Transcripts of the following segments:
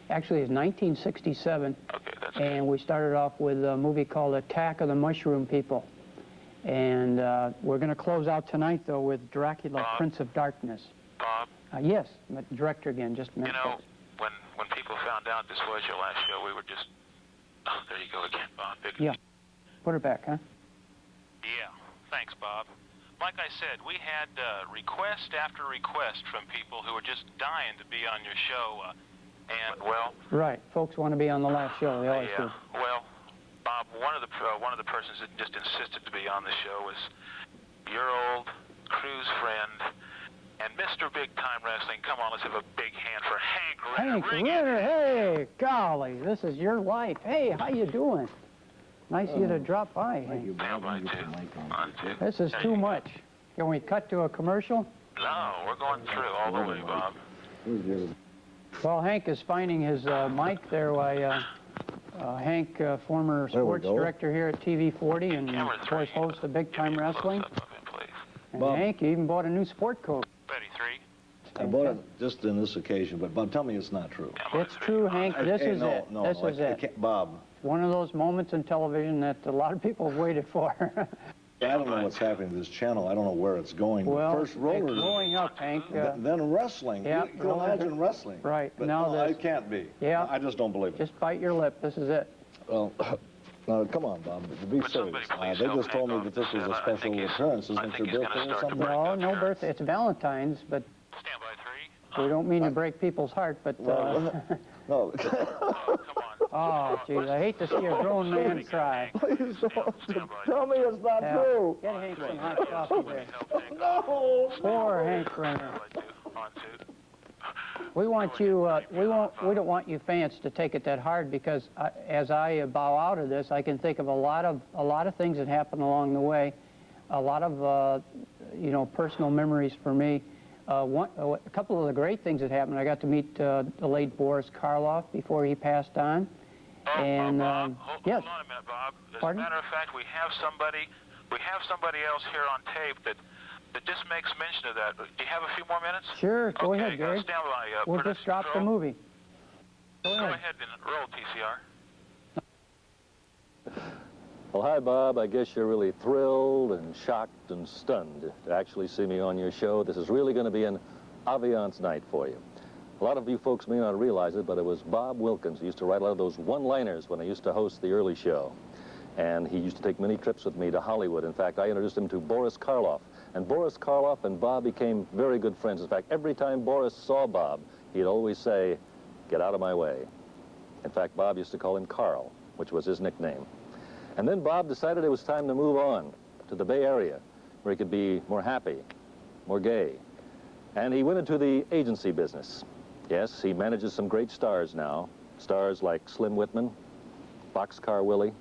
Actually, it's 1967. Okay, that's and we started off with a movie called Attack of the Mushroom People. And we're going to close out tonight, though, with Dracula, Bob? Prince of Darkness. Bob? Yes, director again, just a minute. You know, when people found out this was your last show, we were just... Oh, there you go again, Bob. Yeah. Put her back, huh? Yeah. Thanks, Bob. Like I said, we had request after request from people who were just dying to be on your show. And, well... Right. Folks want to be on the last show. They always do. Well, Bob, one of the persons that just insisted to be on the show was your old cruise friend and Mr. Big Time Wrestling. Come on, let's have a big hand for Hank Renner. Hank Renner, hey, golly, this is your life. Hey, how you doing? Nice of you to drop by, Hank. Stand by, too. This is too much. Can we cut to a commercial? No, we're going through all the way, Bob. Well, Hank is finding his mic there while Hank, former sports director here at TV40 and, of course, host of Big Time Wrestling. And Bob, Hank, you even bought a new sport coat. Ready, 3. I bought it just in this occasion, but Bob, tell me it's not true. It's true, Hank. This is it. This is it. Bob. One of those moments in television that a lot of people have waited for. I don't know what's happening to this channel. I don't know where it's going. Well, First rollers, it's blowing up, Hank. then wrestling. Yeah, you can imagine wrestling. Right. But now no, it can't be. Yeah. I just don't believe it. Just bite your lip. This is it. Well, no, come on, Bob. To be serious. They just told me that this was a special appearance. Isn't it your birthday or something? No birthday. It's Valentine's, but Stand by, 3. we don't mean to break people's heart, but... no. Oh, come on. Oh, geez, I hate to see a grown man cry. Please don't. Tell me it's not true. Get Hank some hot coffee there. No. Poor Hank Renner. We want you, we don't want you fans to take it that hard, because as I bow out of this, I can think of a lot of things that happened along the way, a lot of you know, personal memories for me. A couple of the great things that happened. I got to meet the late Boris Karloff before he passed on. And Bob, yes. Hold on a minute, Bob. As Pardon? a matter of fact, we have somebody else here on tape that just makes mention of that. Do you have a few more minutes? Sure, go ahead, Gary. Stand by. We'll just drop the movie. Go ahead and roll, TCR. Well, hi, Bob. I guess you're really thrilled and shocked and stunned to actually see me on your show. This is really going to be an ambiance night for you. A lot of you folks may not realize it, but it was Bob Wilkins who used to write a lot of those one-liners when I used to host the early show. And he used to take many trips with me to Hollywood. In fact, I introduced him to Boris Karloff. And Boris Karloff and Bob became very good friends. In fact, every time Boris saw Bob, he'd always say, "Get out of my way." In fact, Bob used to call him Carl, which was his nickname. And then Bob decided it was time to move on to the Bay Area, where he could be more happy, more gay. And he went into the agency business. Yes, he manages some great stars now. Stars like Slim Whitman, Boxcar Willie,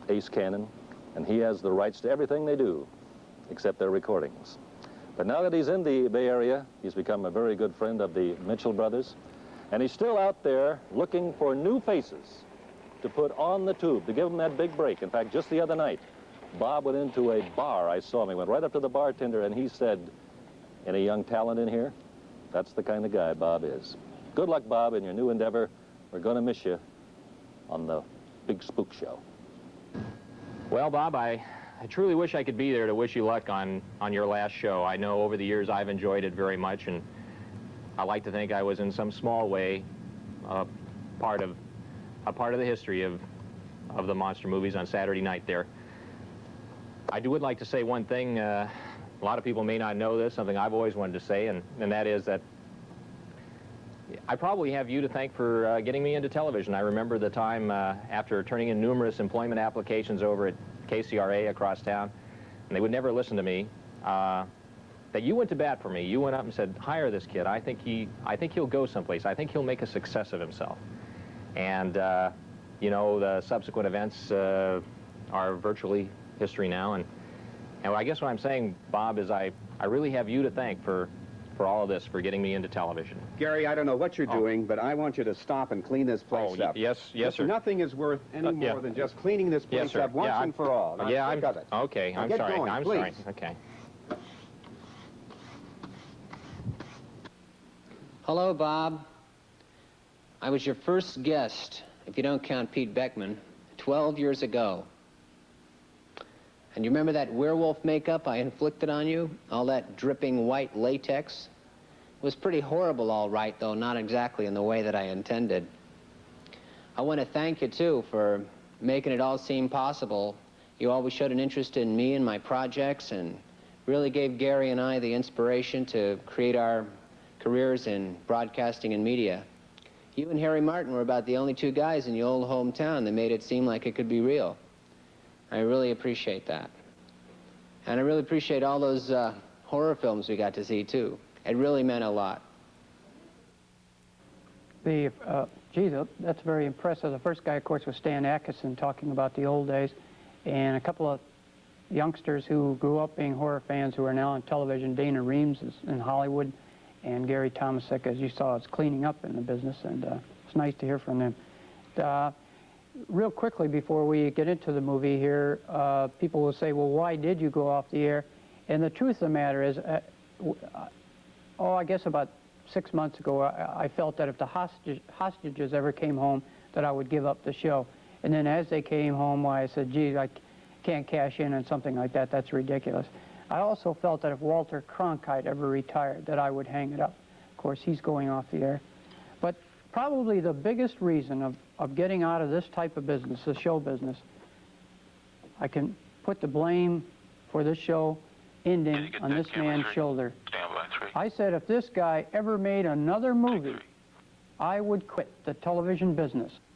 Ace Cannon, and he has the rights to everything they do, except their recordings. But now that he's in the Bay Area, he's become a very good friend of the Mitchell brothers, and he's still out there looking for new faces to put on the tube, to give him that big break. In fact, just the other night, Bob went into a bar. I saw him. He went right up to the bartender, and he said, "Any young talent in here?" That's the kind of guy Bob is. Good luck, Bob, in your new endeavor. We're going to miss you on the Big Spook Show. Well, Bob, I truly wish I could be there to wish you luck on your last show. I know over the years I've enjoyed it very much, and I like to think I was in some small way a part of the history of the monster movies on Saturday night there. I would like to say one thing. A lot of people may not know this, something I've always wanted to say, and that is that I probably have you to thank for getting me into television. I remember the time after turning in numerous employment applications over at KCRA across town, and they would never listen to me, that you went to bat for me. You went up and said, "Hire this kid. I think he'll go someplace. I think he'll make a success of himself." And, you know, the subsequent events are virtually history now. And I guess what I'm saying, Bob, is I really have you to thank for all of this, for getting me into television. Gary, I don't know what you're doing, but I want you to stop and clean this place up. Yes, sir. Nothing is worth any more than just cleaning this place up once and for all. Now, yeah, think of it. Okay, Now I'm get sorry. going, I'm please. sorry. Okay. Hello, Bob. I was your first guest, if you don't count Pete Beckman, 12 years ago. And you remember that werewolf makeup I inflicted on you? All that dripping white latex? It was pretty horrible, all right, though not exactly in the way that I intended. I want to thank you, too, for making it all seem possible. You always showed an interest in me and my projects and really gave Gary and I the inspiration to create our careers in broadcasting and media. You and Harry Martin were about the only two guys in your old hometown that made it seem like it could be real. I really appreciate that. And I really appreciate all those horror films we got to see, too. It really meant a lot. Gee, that's very impressive. The first guy, of course, was Stan Atkinson talking about the old days, and a couple of youngsters who grew up being horror fans who are now on television. Dana Reeves is in Hollywood, and Gary Tomasek, as you saw, is cleaning up in the business, and it's nice to hear from them. Real quickly, before we get into the movie here, people will say, well, why did you go off the air? And the truth of the matter is, I guess about 6 months ago, I felt that if the hostages ever came home, that I would give up the show. And then as they came home, I said, gee, I can't cash in on something like that. That's ridiculous. I also felt that if Walter Cronkite ever retired, that I would hang it up. Of course, he's going off the air. But probably the biggest reason of getting out of this type of business, the show business, I can put the blame for this show ending on this man's shoulder. I said if this guy ever made another movie, I would quit the television business.